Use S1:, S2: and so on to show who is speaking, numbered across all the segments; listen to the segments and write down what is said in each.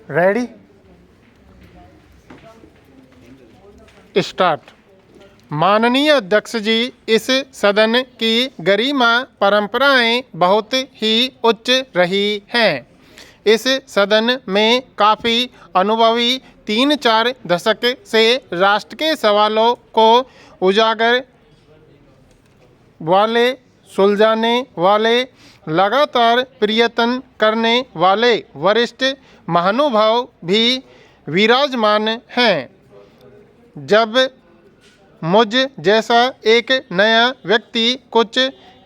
S1: Ready start. माननीय अध्यक्ष जी, इस सदन की गरिमा परंपराएं बहुत ही उच्च रही हैं। इस सदन में काफ़ी अनुभवी 3-4 दशक से राष्ट्र के सवालों को उजागर वाले, सुलझाने वाले, लगातार प्रयत्न करने वाले वरिष्ठ महानुभाव भी विराजमान हैं। जब मुझ जैसा एक नया व्यक्ति कुछ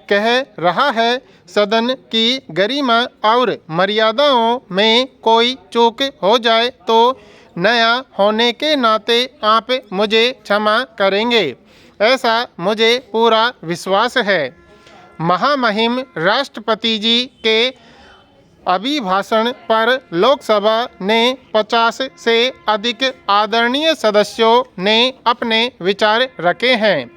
S1: कह रहा है, सदन की गरिमा और मर्यादाओं में कोई चूक हो जाए तो नया होने के नाते आप मुझे क्षमा करेंगे, ऐसा मुझे पूरा विश्वास है। महामहिम राष्ट्रपति जी के अभिभाषण पर लोकसभा ने 50 से अधिक आदरणीय सदस्यों ने अपने विचार रखे हैं।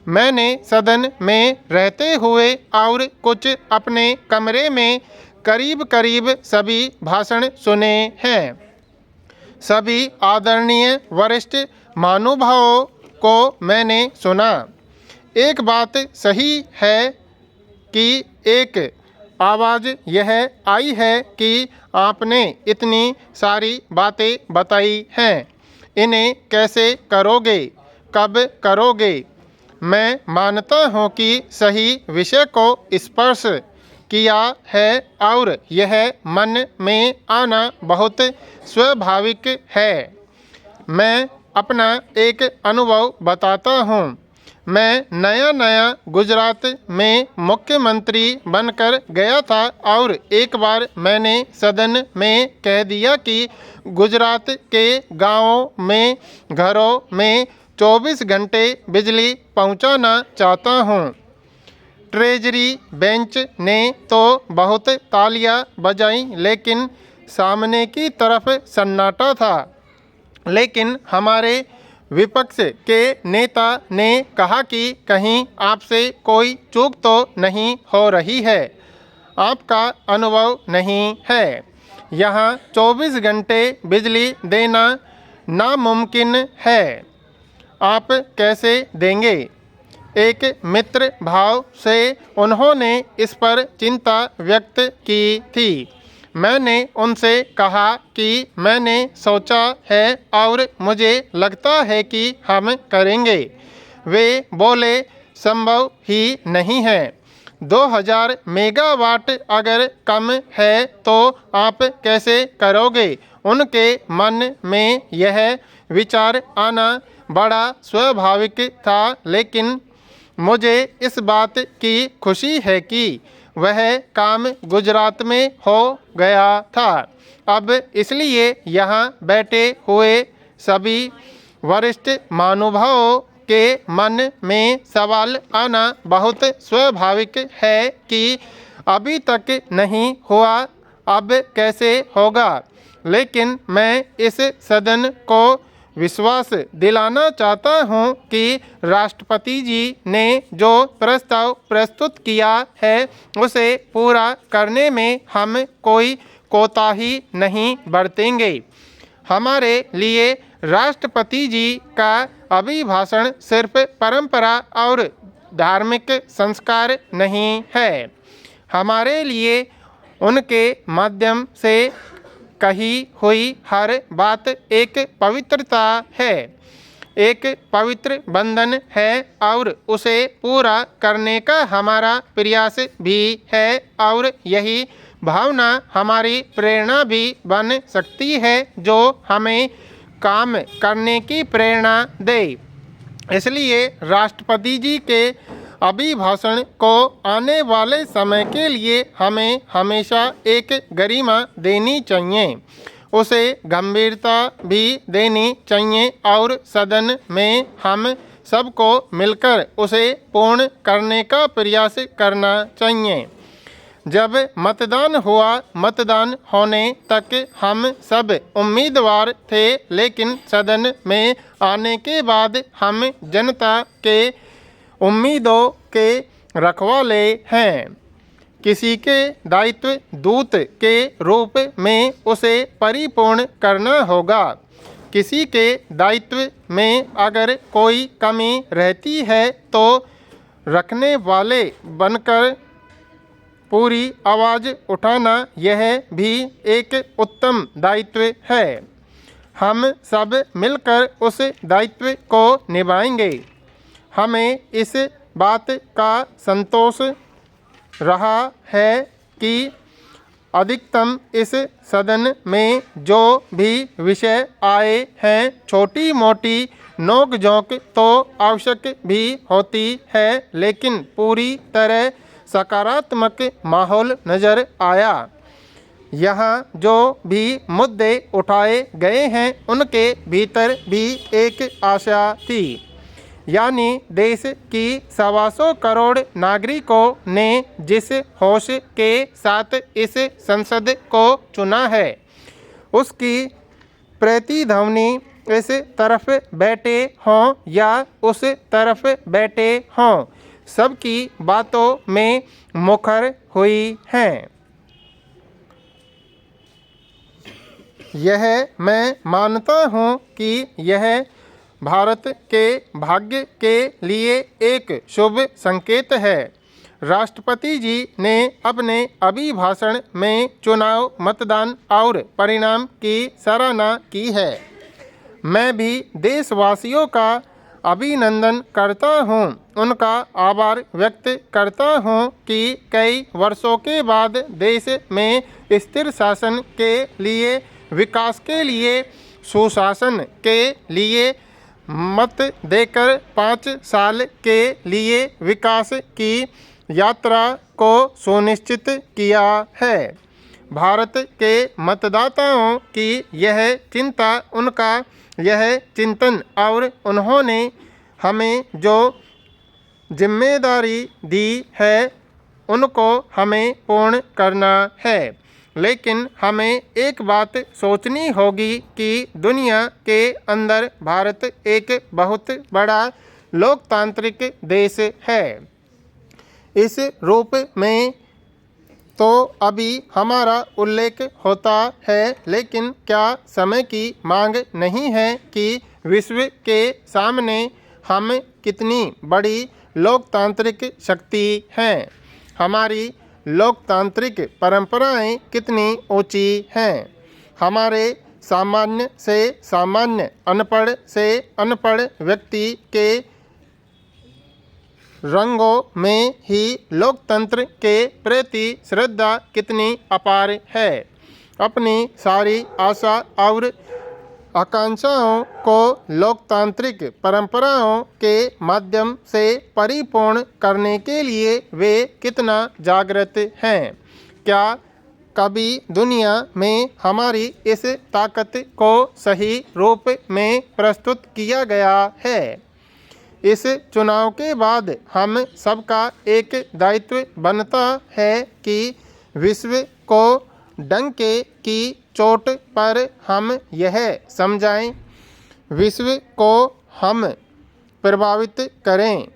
S1: मैंने सदन में रहते हुए और कुछ अपने कमरे में करीब करीब सभी भाषण सुने हैं। सभी आदरणीय वरिष्ठ महानुभावों को मैंने सुना। एक बात सही है कि एक आवाज़ यह आई है कि आपने इतनी सारी बातें बताई हैं, इन्हें कैसे करोगे, कब करोगे। मैं मानता हूँ कि सही विषय को स्पर्श किया है और यह मन में आना बहुत स्वाभाविक है। मैं अपना एक अनुभव बताता हूँ। मैं नया गुजरात में मुख्यमंत्री बनकर गया था और एक बार मैंने सदन में कह दिया कि गुजरात के गांवों में घरों में 24 घंटे बिजली पहुंचाना चाहता हूं। ट्रेजरी बेंच ने तो बहुत तालियां बजाईं, लेकिन सामने की तरफ सन्नाटा था। लेकिन हमारे विपक्ष के नेता ने कहा कि कहीं आपसे कोई चूक तो नहीं हो रही है, आपका अनुभव नहीं है। यहाँ 24 घंटे बिजली देना नामुमकिन है, आप कैसे देंगे। एक मित्र भाव से उन्होंने इस पर चिंता व्यक्त की थी। मैंने उनसे कहा कि मैंने सोचा है और मुझे लगता है कि हम करेंगे। वे बोले संभव ही नहीं है। 2000 मेगावाट अगर कम है तो आप कैसे करोगे। उनके मन में यह विचार आना बड़ा स्वाभाविक था, लेकिन मुझे इस बात की खुशी है कि वह काम गुजरात में हो गया था। अब इसलिए यहाँ बैठे हुए सभी वरिष्ठ महानुभावों के मन में सवाल आना बहुत स्वाभाविक है कि अभी तक नहीं हुआ, अब कैसे होगा। लेकिन मैं इस सदन को विश्वास दिलाना चाहता हूं कि राष्ट्रपति जी ने जो प्रस्ताव प्रस्तुत किया है उसे पूरा करने में हम कोई कोताही नहीं बरतेंगे। हमारे लिए राष्ट्रपति जी का अभिभाषण सिर्फ परंपरा और धार्मिक संस्कार नहीं है, हमारे लिए उनके माध्यम से कही हुई हर बात एक पवित्रता है, एक पवित्र बंधन है और उसे पूरा करने का हमारा प्रयास भी है और यही भावना हमारी प्रेरणा भी बन सकती है जो हमें काम करने की प्रेरणा दे। इसलिए राष्ट्रपति जी के अभिभाषण को आने वाले समय के लिए हमें हमेशा एक गरिमा देनी चाहिए, उसे गंभीरता भी देनी चाहिए और सदन में हम सबको मिलकर उसे पूर्ण करने का प्रयास करना चाहिए। जब मतदान हुआ, मतदान होने तक हम सब उम्मीदवार थे, लेकिन सदन में आने के बाद हम जनता के उम्मीदों के रखवाले हैं। किसी के दायित्व दूत के रूप में उसे परिपूर्ण करना होगा। किसी के दायित्व में अगर कोई कमी रहती है तो रखने वाले बनकर पूरी आवाज़ उठाना यह भी एक उत्तम दायित्व है। हम सब मिलकर उस दायित्व को निभाएंगे। हमें इस बात का संतोष रहा है कि अधिकतम इस सदन में जो भी विषय आए हैं, छोटी मोटी नोक झोंक तो आवश्यक भी होती है, लेकिन पूरी तरह सकारात्मक माहौल नज़र आया। यहाँ जो भी मुद्दे उठाए गए हैं उनके भीतर भी एक आशा थी, यानी देश की 125 करोड़ नागरिकों ने जिस होश के साथ इस संसद को चुना है उसकी प्रतिध्वनि इस तरफ बैठे हों या उस तरफ बैठे हों, सबकी बातों में मुखर हुई हैं। यह मैं मानता हूँ कि यह भारत के भाग्य के लिए एक शुभ संकेत है। राष्ट्रपति जी ने अपने अभिभाषण में चुनाव, मतदान और परिणाम की सराहना की है। मैं भी देशवासियों का अभिनंदन करता हूँ, उनका आभार व्यक्त करता हूँ कि कई वर्षों के बाद देश में स्थिर शासन के लिए, विकास के लिए, सुशासन के लिए मत देकर 5 साल के लिए विकास की यात्रा को सुनिश्चित किया है। भारत के मतदाताओं की यह चिंता, उनका यह चिंतन और उन्होंने हमें जो जिम्मेदारी दी है उनको हमें पूर्ण करना है। लेकिन हमें एक बात सोचनी होगी कि दुनिया के अंदर भारत एक बहुत बड़ा लोकतांत्रिक देश है। इस रूप में तो अभी हमारा उल्लेख होता है, लेकिन क्या समय की मांग नहीं है कि विश्व के सामने हम कितनी बड़ी लोकतांत्रिक शक्ति हैं, हमारी लोकतांत्रिक परंपराएं कितनी ऊंची हैं, हमारे सामान्य से सामान्य, अनपढ़ से अनपढ़ व्यक्ति के रंगों में ही लोकतंत्र के प्रति श्रद्धा कितनी अपार है। अपनी सारी आशा और आकांक्षाओं को लोकतांत्रिक परंपराओं के माध्यम से परिपूर्ण करने के लिए वे कितना जागृत हैं। क्या कभी दुनिया में हमारी इस ताकत को सही रूप में प्रस्तुत किया गया है? इस चुनाव के बाद हम सबका एक दायित्व बनता है कि विश्व को डंके की चोट पर हम यह समझाएं, विश्व को हम प्रभावित करें।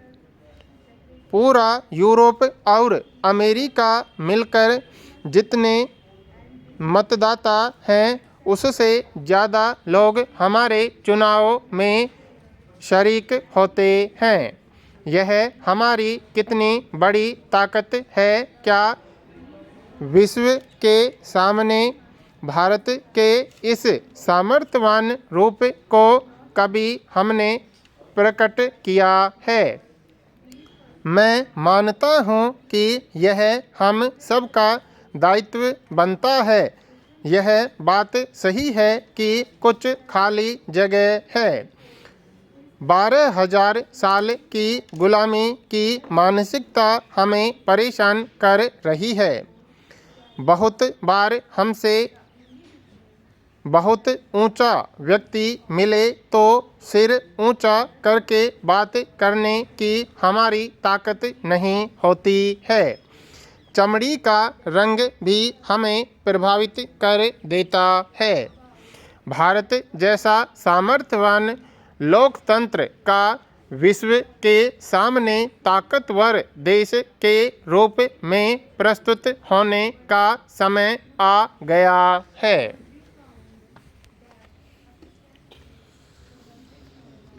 S1: पूरा यूरोप और अमेरिका मिलकर जितने मतदाता हैं उससे ज़्यादा लोग हमारे चुनाव में शरीक होते हैं। यह हमारी कितनी बड़ी ताकत है। क्या विश्व के सामने भारत के इस सामर्थ्यवान रूप को कभी हमने प्रकट किया है? मैं मानता हूँ कि यह हम सबका दायित्व बनता है। यह बात सही है कि कुछ खाली जगह है। 12,000 साल की गुलामी की मानसिकता हमें परेशान कर रही है। बहुत बार हमसे बहुत ऊंचा व्यक्ति मिले तो सिर ऊंचा करके बात करने की हमारी ताकत नहीं होती है। चमड़ी का रंग भी हमें प्रभावित कर देता है। भारत जैसा सामर्थ्यवान लोकतंत्र का विश्व के सामने ताकतवर देश के रूप में प्रस्तुत होने का समय आ गया है।